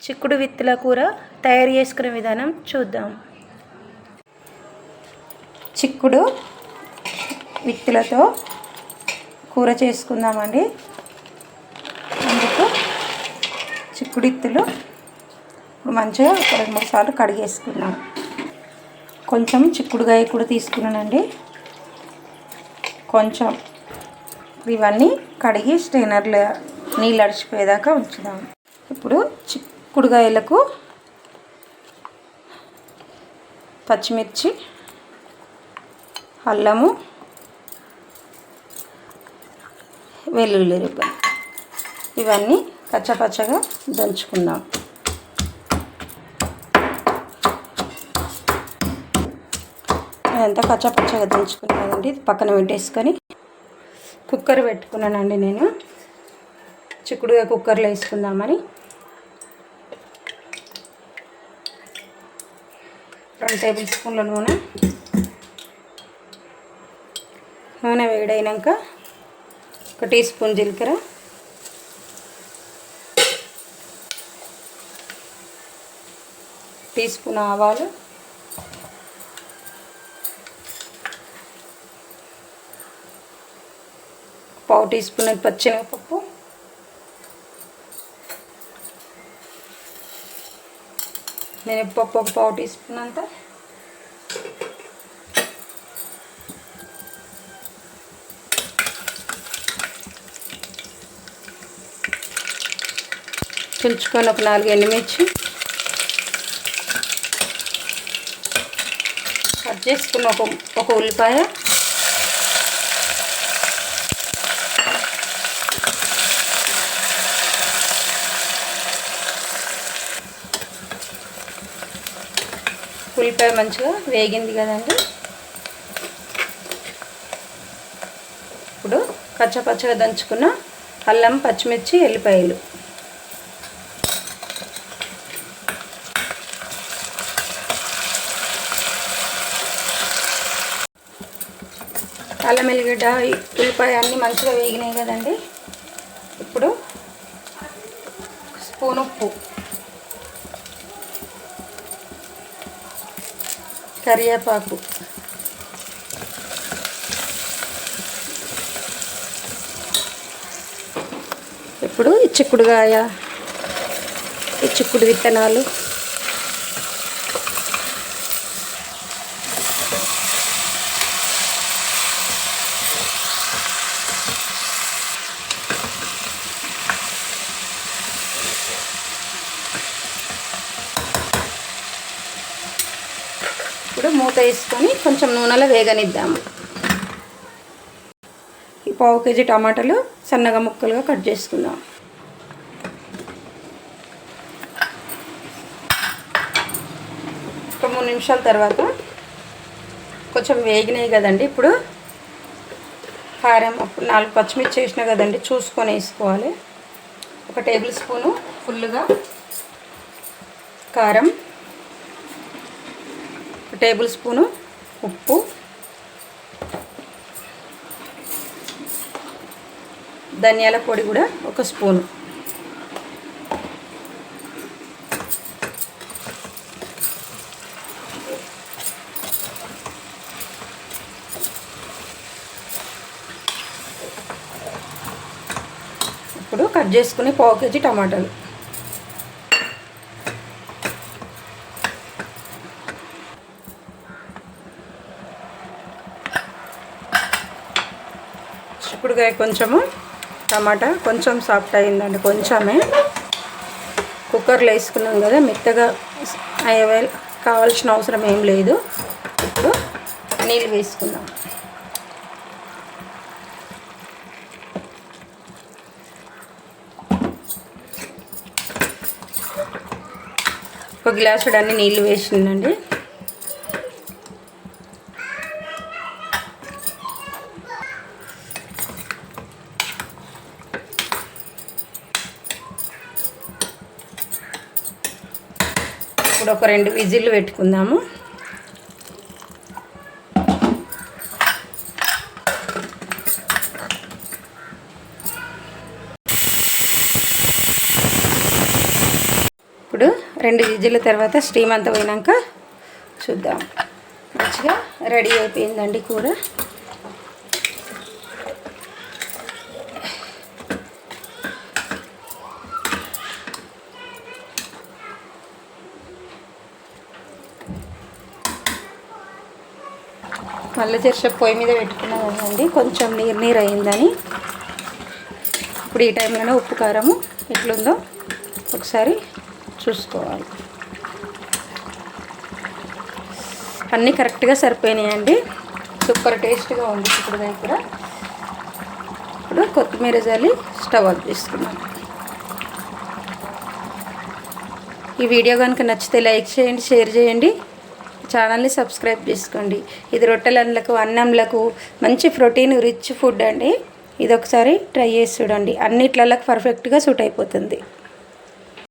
చిక్కుడు విత్తుల కూర తయారు చేసుకునే విధానం చూద్దాం. చిక్కుడు విత్తులతో కూర చేసుకుందామండి. అందుకు చిక్కుడు విత్తులు ఇప్పుడు మంచిగా 2-3 సార్లు కడిగేసుకున్నాం. కొంచెం చిక్కుడుగాయ కూడా తీసుకున్నానండి. కొంచెం ఇవన్నీ కడిగి స్ట్రైనర్లో నీళ్ళు అడిచిపోయేదాకా ఉంచుదాం. ఇప్పుడు చిక్కుడుగాయలకు పచ్చిమిర్చి, అల్లము, వెల్లుల్లి రుబ్బ ఇవన్నీ కచ్చపచ్చగా దంచుకుందాం. అదంతా కచ్చపచ్చగా దంచుకున్నానండి. పక్కన పెట్టేసుకొని కుక్కర్ పెట్టుకున్నానండి. నేను చిక్కుడుగా కుక్కర్లో వేసుకుందామని 2 టేబుల్ స్పూన్ల నూనె వేడైనాక 1 టీ స్పూన్ జీలకర్ర, 1 టీ స్పూన్ ఆవాలు, 1/2 టీ స్పూన్ పచ్చెనగపప్పు, మినప్పప్పు 1/2 టీ స్పూన్ అంతా, తుంచుకొని 4 ఎండుమిర్చి, కట్ చేసుకున్న ఒక ఉల్లిపాయ, ఉల్లిపాయ మంచిగా వేగింది కదండి. ఇప్పుడు కచ్చపచ్చగా దంచుకున్న అల్లం, పచ్చిమిర్చి, ఎల్లిపాయలు, అల్లం, ఎల్లిగడ్డ, ఉల్లిపాయ అన్నీ మంచిగా వేగినాయి కదండి. ఇప్పుడు స్పూన్ ఉప్పు, కరివేపాకు, ఇప్పుడు ఈ చిక్కుడుగాయ, ఈ చిక్కుడు విత్తనాలు, ఇప్పుడు మూత వేసుకొని కొంచెం నూనెలో వేగనిద్దాము. ఈ 1/2 కేజీ టమాటాలు సన్నగా ముక్కలుగా కట్ చేసుకుందాం. ఒక 3 నిమిషాల తర్వాత కొంచెం వేగినాయి కదండి. ఇప్పుడు కారం, అప్పుడు 4 పచ్చిమిర్చి వేసినా కదండి, చూసుకొని వేసుకోవాలి. 1 టేబుల్ స్పూను ఫుల్గా కారం, 1 టేబుల్ స్పూను ఉప్పు, ధనియాల పొడి కూడా 1 స్పూను, ఇప్పుడు కట్ చేసుకుని 1/2 కేజీ టమాటాలు, చిక్కుడుకాయ కొంచెము, టమాటా కొంచెం సాఫ్ట్ అయిందండి. కొంచెమే కుక్కర్లో వేసుకున్నాం కదా, మెత్తగా కావాల్సిన అవసరం ఏం లేదు. ఇప్పుడు నీళ్ళు వేసుకుందాం. ఒక గ్లాసుడు అన్ని నీళ్ళు వేసిందండి. ఇప్పుడు ఒక 2 విజిల్లు పెట్టుకుందాము. ఇప్పుడు 2 విజిల్ల తర్వాత స్టీమ్ అంతా పోయినాక చూద్దాం. మంచిగా రెడీ అయిపోయిందండి కూర. మళ్ళీ చెరసేపు పొయ్యి మీద పెట్టుకున్నాం కదండి, కొంచెం నీరు అయిందని. ఇప్పుడు ఈ టైంలోనే ఉప్పు కారము ఎట్లుందో ఒకసారి చూసుకోవాలి. అన్నీ కరెక్ట్గా సరిపోయినాయండి. సూపర్ టేస్ట్గా ఉంది ఇప్పుడు దగ్గర. ఇప్పుడు కొత్తిమీర జల్లి స్టవ్ ఆఫ్ చేసుకున్నాం. ఈ వీడియో కనుక నచ్చితే లైక్ చేయండి, షేర్ చేయండి, ఛానల్ని సబ్స్క్రైబ్ చేసుకోండి. ఇది రొట్టెలకు, అన్నంలకు మంచి ప్రోటీన్ రిచ్ ఫుడ్ అండి. ఇది ఒకసారి ట్రై చేసి చూడండి. అన్నిట్లకి పర్ఫెక్ట్గా సూట్ అయిపోతుంది.